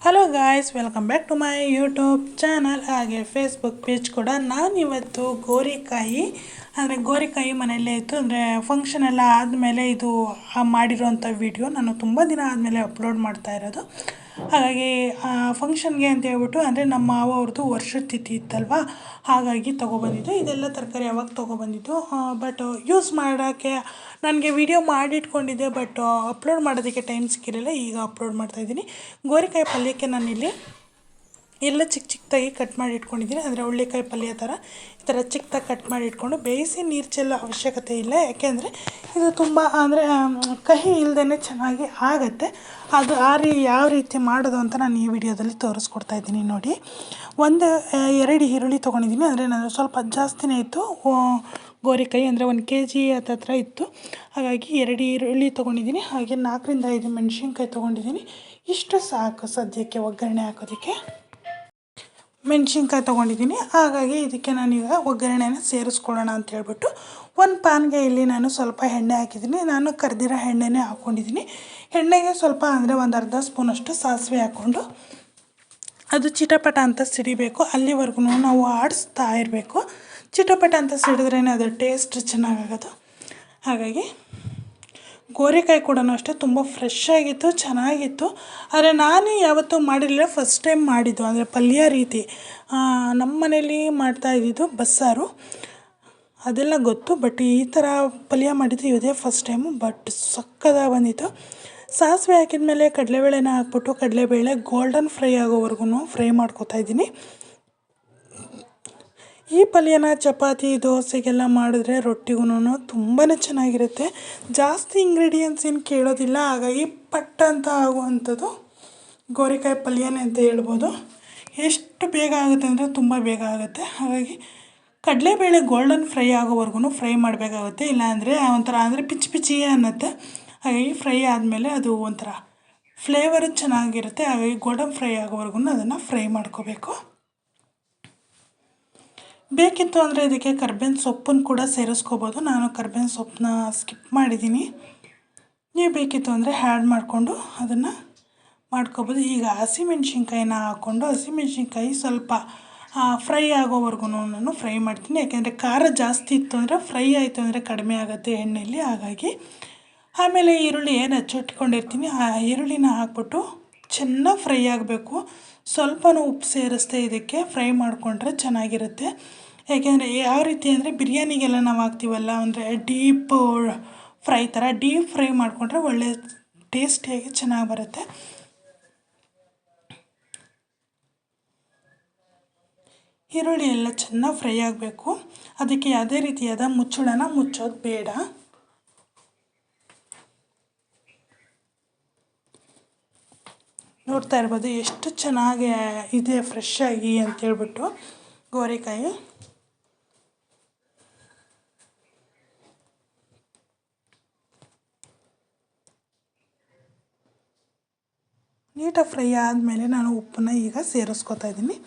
Hello guys, welcome back to my YouTube channel ಹಾಗೆ Facebook page ಕೂಡ. ನಾನಿವತ್ತು ಗೋರಿಕಾಯಿ ಮನೆಯಲ್ಲೇ ಇತ್ತು, ಅಂದರೆ ಫಂಕ್ಷನ್ ಎಲ್ಲ ಆದಮೇಲೆ ಇದು ಮಾಡಿರೋಂಥ ವಿಡಿಯೋ ನಾನು ತುಂಬ ದಿನ ಆದಮೇಲೆ ಅಪ್ಲೋಡ್ ಮಾಡ್ತಾ ಇರೋದು. ಹಾಗಾಗಿ ಫಂಕ್ಷನ್ಗೆ ಅಂತ ಹೇಳ್ಬಿಟ್ಟು, ಅಂದರೆ ನಮ್ಮ ಮಾವ ಅವ್ರದ್ದು ವರ್ಷದ ತಿಥಿ ಇತ್ತಲ್ವ, ಹಾಗಾಗಿ ತೊಗೊಬಂದಿದ್ದು. ಇದೆಲ್ಲ ತರಕಾರಿ ಯಾವಾಗ ತೊಗೊಬಂದಿದ್ದು, ಬಟ್ ಯೂಸ್ ಮಾಡೋಕ್ಕೆ ನನಗೆ ವಿಡಿಯೋ ಮಾಡಿಟ್ಕೊಂಡಿದ್ದೆ, ಬಟ್ ಅಪ್ಲೋಡ್ ಮಾಡೋದಕ್ಕೆ ಟೈಮ್ ಸಿಕ್ಕಿರಲಿಲ್ಲ. ಈಗ ಅಪ್ಲೋಡ್ ಮಾಡ್ತಾಯಿದ್ದೀನಿ. ಗೋರಿಕಾಯಿ ಪಲ್ಯಕ್ಕೆ ನಾನಿಲ್ಲಿ ಎಲ್ಲ ಚಿಕ್ಕ ಚಿಕ್ಕದಾಗಿ ಕಟ್ ಮಾಡಿ ಇಟ್ಕೊಂಡಿದ್ದೀನಿ. ಅಂದರೆ ಹುಳ್ಳಿಕಾಯಿ ಪಲ್ಯ ಥರ ಈ ಥರ ಚಿಕ್ಕದಾಗಿ ಕಟ್ ಮಾಡಿ ಇಟ್ಕೊಂಡು ಬೇಯಿಸಿ ನೀರು ಚೆಲ್ಲೋ ಅವಶ್ಯಕತೆ ಇಲ್ಲ, ಯಾಕೆಂದರೆ ಇದು ತುಂಬ ಅಂದರೆ ಕಹಿ ಇಲ್ಲದೇ ಚೆನ್ನಾಗಿ ಆಗುತ್ತೆ. ಅದು ಯಾವ ರೀತಿ ಮಾಡೋದು ಅಂತ ನಾನು ಈ ವಿಡಿಯೋದಲ್ಲಿ ತೋರಿಸ್ಕೊಡ್ತಾ ಇದ್ದೀನಿ. ನೋಡಿ, 2 ಈರುಳ್ಳಿ ತೊಗೊಂಡಿದ್ದೀನಿ. ಅಂದರೆ ನಾನು ಸ್ವಲ್ಪ ಜಾಸ್ತಿನೇ ಇತ್ತು ಗೋರಿಕಾಯಿ, ಅಂದರೆ 1 kg ಹತ್ರ ಇತ್ತು. ಹಾಗಾಗಿ 2 ಈರುಳ್ಳಿ ತೊಗೊಂಡಿದ್ದೀನಿ. ಹಾಗೆ 4ರಿಂದ 5 ಮೆಣಸಿನ್ಕಾಯಿ ತೊಗೊಂಡಿದ್ದೀನಿ. ಇಷ್ಟು ಸಾಕು ಸದ್ಯಕ್ಕೆ ಒಗ್ಗರಣೆ ಹಾಕೋದಕ್ಕೆ. ಮೆಣಸಿನ್ಕಾಯಿ ತೊಗೊಂಡಿದ್ದೀನಿ. ಹಾಗಾಗಿ ಇದಕ್ಕೆ ನಾನೀಗ ಒಗ್ಗರಣೆನ ಸೇರಿಸ್ಕೊಳ್ಳೋಣ ಅಂತ ಹೇಳ್ಬಿಟ್ಟು ಒಂದು ಪಾನ್ಗೆ ಇಲ್ಲಿ ನಾನು ಸ್ವಲ್ಪ ಎಣ್ಣೆ ಹಾಕಿದ್ದೀನಿ. ನಾನು ಕರೆದಿರೋ ಎಣ್ಣೆನೇ ಹಾಕ್ಕೊಂಡಿದ್ದೀನಿ. ಎಣ್ಣೆಗೆ ಸ್ವಲ್ಪ ಅಂದರೆ ಒಂದು ಅರ್ಧ ಸ್ಪೂನಷ್ಟು ಸಾಸಿವೆ ಹಾಕ್ಕೊಂಡು ಅದು ಚಿಟಪಟ ಅಂತ ಸಿಡಿಬೇಕು. ಅಲ್ಲಿವರೆಗೂ ನಾವು ಆಡಿಸ್ತಾ ಇರಬೇಕು. ಚಿಟಪಟ ಅಂತ ಸಿಡಿದ್ರೇ ಅದು ಟೇಸ್ಟ್ ಚೆನ್ನಾಗಾಗೋದು. ಹಾಗಾಗಿ ಗೋರಿಕಾಯಿ ಕೂಡ ಅಷ್ಟೇ ತುಂಬ ಫ್ರೆಶ್ ಆಗಿತ್ತು, ಚೆನ್ನಾಗಿತ್ತು. ಆದರೆ ನಾನು ಯಾವತ್ತೂ ಮಾಡಿರಲಿಲ್ಲ, ಫಸ್ಟ್ ಟೈಮ್ ಮಾಡಿದ್ದು. ಅಂದರೆ ಪಲ್ಯ ರೀತಿ ನಮ್ಮ ಮನೇಲಿ ಮಾಡ್ತಾಯಿದ್ದಿದ್ದು ಬಸ್ಸಾರು, ಅದೆಲ್ಲ ಗೊತ್ತು. ಬಟ್ ಈ ಥರ ಪಲ್ಯ ಮಾಡಿದ್ದು ಇದೇ ಫಸ್ಟ್ ಟೈಮು. ಬಟ್ ಸಕ್ಕತ್ತಾಗಿ ಬಂದಿತ್ತು. ಸಾಸಿವೆ ಹಾಕಿದ ಮೇಲೆ ಕಡಲೆಬೇಳೆನ ಹಾಕ್ಬಿಟ್ಟು ಕಡಲೆಬೇಳೆ ಗೋಲ್ಡನ್ ಫ್ರೈ ಆಗೋವರೆಗೂ ಫ್ರೈ ಮಾಡ್ಕೊತಾ ಇದ್ದೀನಿ. ಈ ಪಲ್ಯನ ಚಪಾತಿ ದೋಸೆಗೆಲ್ಲ ಮಾಡಿದ್ರೆ ರೊಟ್ಟಿಗೂ ತುಂಬಾ ಚೆನ್ನಾಗಿರುತ್ತೆ. ಜಾಸ್ತಿ ಇಂಗ್ರೀಡಿಯೆಂಟ್ಸ್ ಏನು ಕೇಳೋದಿಲ್ಲ. ಹಾಗಾಗಿ ಪಟ್ ಅಂತ ಆಗುವಂಥದ್ದು ಗೋರಿಕಾಯಿ ಪಲ್ಯನೇ ಅಂತ ಹೇಳ್ಬೋದು. ಎಷ್ಟು ಬೇಗ ಆಗುತ್ತೆ ಅಂದರೆ ತುಂಬ ಬೇಗ ಆಗುತ್ತೆ. ಹಾಗಾಗಿ ಕಡಲೆಬೇಳೆ ಗೋಲ್ಡನ್ ಫ್ರೈ ಆಗೋವರೆಗೂ ಫ್ರೈ ಮಾಡಬೇಕಾಗುತ್ತೆ. ಇಲ್ಲಾಂದರೆ ಒಂಥರ ಅಂದರೆ ಪಿಚ್ಚಿ ಅನ್ನತ್ತೆ. ಹಾಗಾಗಿ ಫ್ರೈ ಆದಮೇಲೆ ಅದು ಒಂಥರ ಫ್ಲೇವರು ಚೆನ್ನಾಗಿರುತ್ತೆ. ಹಾಗಾಗಿ ಗೋಲ್ಡನ್ ಫ್ರೈ ಆಗೋವರೆಗೂ ಅದನ್ನು ಫ್ರೈ ಮಾಡ್ಕೋಬೇಕು. ಬೇಕಿತ್ತು ಅಂದರೆ ಇದಕ್ಕೆ ಕರ್ಬೇವಿನ ಸೊಪ್ಪನ್ನು ಕೂಡ ಸೇರಿಸ್ಕೋಬೋದು. ನಾನು ಕರ್ಬೇವಿನ ಸೊಪ್ಪನ್ನ ಸ್ಕಿಪ್ ಮಾಡಿದ್ದೀನಿ. ನೀವು ಬೇಕಿತ್ತು ಅಂದರೆ ಆ್ಯಡ್ ಮಾಡಿಕೊಂಡು ಅದನ್ನು ಮಾಡ್ಕೋಬೋದು. ಈಗ ಹಸಿಮೆಣ್ಸಿನ್ಕಾಯಿನ ಹಾಕ್ಕೊಂಡು ಹಸಿಮೆಣ್ಸಿನ್ಕಾಯಿ ಸ್ವಲ್ಪ ಫ್ರೈ ಆಗೋವರೆಗೂ ನಾನು ಫ್ರೈ ಮಾಡ್ತೀನಿ. ಯಾಕೆಂದರೆ ಖಾರ ಜಾಸ್ತಿ ಇತ್ತು ಅಂದರೆ ಫ್ರೈ ಆಯಿತು ಅಂದರೆ ಕಡಿಮೆ ಆಗುತ್ತೆ ಎಣ್ಣೆಯಲ್ಲಿ. ಹಾಗಾಗಿ ಆಮೇಲೆ ಈರುಳ್ಳಿ ಏನು ಹಚ್ಚಿಟ್ಕೊಂಡಿರ್ತೀನಿ ಆ ಈರುಳ್ಳಿನ ಹಾಕ್ಬಿಟ್ಟು ಚೆನ್ನಾಗಿ ಫ್ರೈ ಆಗಬೇಕು. ಸ್ವಲ್ಪನೂ ಉಪ್ಪು ಸೇರಿಸ್ದೆ ಇದಕ್ಕೆ ಫ್ರೈ ಮಾಡಿಕೊಂಡ್ರೆ ಚೆನ್ನಾಗಿರುತ್ತೆ. ಯಾಕೆಂದರೆ ಯಾವ ರೀತಿ ಅಂದರೆ ಬಿರಿಯಾನಿಗೆಲ್ಲ ನಾವು ಹಾಕ್ತೀವಲ್ಲ, ಅಂದರೆ ಡೀಪ್ ಫ್ರೈ ಥರ ಡೀಪ್ ಫ್ರೈ ಮಾಡಿಕೊಂಡ್ರೆ ಒಳ್ಳೆ ಟೇಸ್ಟಿಯಾಗಿ ಚೆನ್ನಾಗಿ ಬರುತ್ತೆ. ಈರುಳ್ಳಿ ಎಲ್ಲ ಚೆನ್ನಾಗಿ ಫ್ರೈ ಆಗಬೇಕು. ಅದಕ್ಕೆ ಯಾವುದೇ ರೀತಿಯಾದ ಮುಚ್ಚಳನ ಮುಚ್ಚೋದು ಬೇಡ. ನೋಡ್ತಾ ಇರ್ಬೋದು ಎಷ್ಟು ಚೆನ್ನಾಗಿ ಇದೆ ಫ್ರೆಶ್ ಆಗಿ ಅಂತೇಳ್ಬಿಟ್ಟು ಗೋರಿಕಾಯಿ. ನೀಟಾಗಿ ಫ್ರೈ ಆದಮೇಲೆ ನಾನು ಉಪ್ಪನ್ನ ಈಗ ಸೇರಿಸ್ಕೊತಾ ಇದ್ದೀನಿ.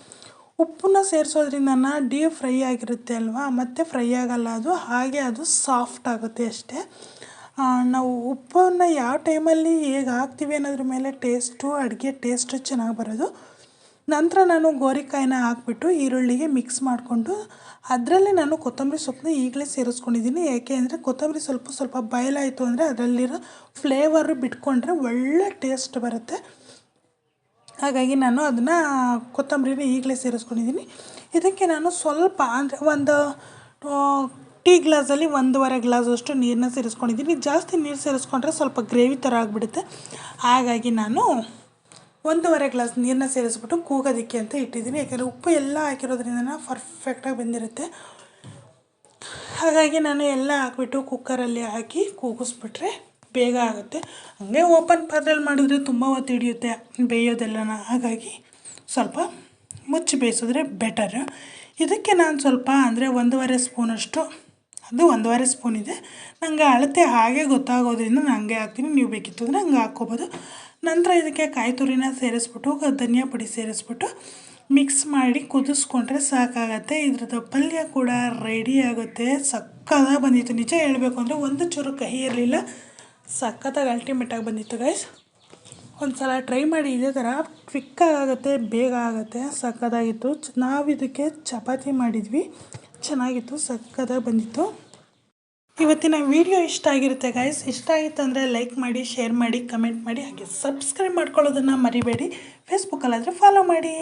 ಉಪ್ಪನ್ನ ಸೇರಿಸೋದ್ರಿಂದ ಡೀಪ್ ಫ್ರೈ ಆಗಿರುತ್ತೆ ಅಲ್ವಾ, ಮತ್ತು ಫ್ರೈ ಆಗಲ್ಲ ಅದು, ಹಾಗೆ ಅದು ಸಾಫ್ಟ್ ಆಗುತ್ತೆ ಅಷ್ಟೇ. ನಾವು ಉಪ್ಪನ್ನು ಯಾವ ಟೈಮಲ್ಲಿ ಹೇಗೆ ಹಾಕ್ತೀವಿ ಅನ್ನೋದ್ರ ಮೇಲೆ ಅಡುಗೆ ಟೇಸ್ಟು ಚೆನ್ನಾಗಿ ಬರೋದು. ನಂತರ ನಾನು ಗೋರಿಕಾಯಿನ ಹಾಕ್ಬಿಟ್ಟು ಈರುಳ್ಳಿಗೆ ಮಿಕ್ಸ್ ಮಾಡಿಕೊಂಡು ಅದರಲ್ಲೇ ನಾನು ಕೊತ್ತಂಬರಿ ಸೊಪ್ಪನ್ನ ಈಗಲೇ ಸೇರಿಸ್ಕೊಂಡಿದ್ದೀನಿ. ಯಾಕೆ ಅಂದರೆ ಕೊತ್ತಂಬರಿ ಸ್ವಲ್ಪ ಬಾಯ್ಲಾಯಿತು ಅಂದರೆ ಅದರಲ್ಲಿರೋ ಫ್ಲೇವರು ಬಿಟ್ಕೊಂಡ್ರೆ ಒಳ್ಳೆ ಟೇಸ್ಟ್ ಬರುತ್ತೆ. ಹಾಗಾಗಿ ನಾನು ಅದನ್ನು ಕೊತ್ತಂಬರಿನ ಈಗಲೇ ಸೇರಿಸ್ಕೊಂಡಿದ್ದೀನಿ. ಇದಕ್ಕೆ ನಾನು ಸ್ವಲ್ಪ ಅಂದರೆ ಒಂದು ಟೀ ಗ್ಲಾಸಲ್ಲಿ 1.5 ಗ್ಲಾಸಷ್ಟು ನೀರನ್ನ ಸೇರಿಸ್ಕೊಂಡಿದ್ದೀನಿ. ಜಾಸ್ತಿ ನೀರು ಸೇರಿಸ್ಕೊಂಡ್ರೆ ಸ್ವಲ್ಪ ಗ್ರೇವಿ ಥರ ಆಗಿಬಿಡುತ್ತೆ. ಹಾಗಾಗಿ ನಾನು 1.5 ಗ್ಲಾಸ್ ನೀರನ್ನ ಸೇರಿಸ್ಬಿಟ್ಟು ಕೂಗೋದಕ್ಕೆ ಅಂತ ಇಟ್ಟಿದ್ದೀನಿ. ಯಾಕೆಂದರೆ ಉಪ್ಪು ಎಲ್ಲ ಹಾಕಿರೋದ್ರಿಂದ ಪರ್ಫೆಕ್ಟಾಗಿ ಬೆಂದಿರುತ್ತೆ. ಹಾಗಾಗಿ ನಾನು ಎಲ್ಲ ಹಾಕ್ಬಿಟ್ಟು ಕುಕ್ಕರಲ್ಲಿ ಹಾಕಿ ಕೂಗಿಸ್ಬಿಟ್ರೆ ಬೇಗ ಆಗುತ್ತೆ. ಹಂಗೆ ಓಪನ್ ಪಾತ್ರೆಯಲ್ಲಿ ಮಾಡಿದ್ರೆ ತುಂಬ ಹೊತ್ತು ಹಿಡಿಯುತ್ತೆ ಬೇಯೋದೆಲ್ಲನ. ಹಾಗಾಗಿ ಸ್ವಲ್ಪ ಮುಚ್ಚಿ ಬೇಯಿಸಿದ್ರೆ ಬೆಟರ್. ಇದಕ್ಕೆ ನಾನು ಸ್ವಲ್ಪ ಅಂದರೆ 1.5 ಸ್ಪೂನಷ್ಟು, ಅದು 1.5 ಸ್ಪೂನ್ ಇದೆ, ನನಗೆ ಅಳತೆ ಹಾಗೆ ಗೊತ್ತಾಗೋದ್ರಿಂದ ನಾನು ಹಂಗೆ ಹಾಕ್ತೀನಿ. ನೀವು ಬೇಕಿತ್ತು ಅಂದರೆ ಹಂಗೆ ಹಾಕ್ಕೋಬೋದು. ನಂತರ ಇದಕ್ಕೆ ಕಾಯಿ ತುರಿನ ಸೇರಿಸ್ಬಿಟ್ಟು ಧನಿಯಾ ಪುಡಿ ಸೇರಿಸ್ಬಿಟ್ಟು ಮಿಕ್ಸ್ ಮಾಡಿ ಕುದಿಸ್ಕೊಂಡ್ರೆ ಸಾಕಾಗತ್ತೆ. ಇದ್ರದ್ದು ಪಲ್ಯ ಕೂಡ ರೆಡಿ ಆಗುತ್ತೆ. ಸಕ್ಕತ್ತಾಗಿ ಬಂದಿತ್ತು. ನಿಜ ಹೇಳಬೇಕು ಅಂದರೆ ಒಂದು ಚೂರು ಕಹಿ ಇರಲಿಲ್ಲ, ಸಖತ್ತಾಗಿ ಅಲ್ಟಿಮೇಟಾಗಿ ಬಂದಿತ್ತು ಗೈಸ್. ಒಂದು ಸಲ ಟ್ರೈ ಮಾಡಿ. ಇದೇ ಥರ ಕ್ವಿಕ್ಕಾಗಿ ಆಗುತ್ತೆ, ಬೇಗ ಆಗುತ್ತೆ. ಸಕ್ಕತ್ತಾಗಿತ್ತು. ನಾವು ಇದಕ್ಕೆ ಚಪಾತಿ ಮಾಡಿದ್ವಿ, ಚೆನ್ನಾಗಿತ್ತು, ಸಕ್ಕತ್ತಾಗಿ ಬಂದಿತ್ತು. ಇವತ್ತಿನ ವಿಡಿಯೋ ಇಷ್ಟ ಆಗಿರುತ್ತೆ ಗೈಸ್. ಇಷ್ಟ ಆಗಿತ್ತು ಅಂದರೆ ಲೈಕ್ ಮಾಡಿ, ಶೇರ್ ಮಾಡಿ, ಕಮೆಂಟ್ ಮಾಡಿ, ಹಾಗೆ ಸಬ್ಸ್ಕ್ರೈಬ್ ಮಾಡ್ಕೊಳ್ಳೋದನ್ನು ಮರಿಬೇಡಿ. ಫೇಸ್ಬುಕ್ಕಲ್ಲಾದರೆ ಫಾಲೋ ಮಾಡಿ.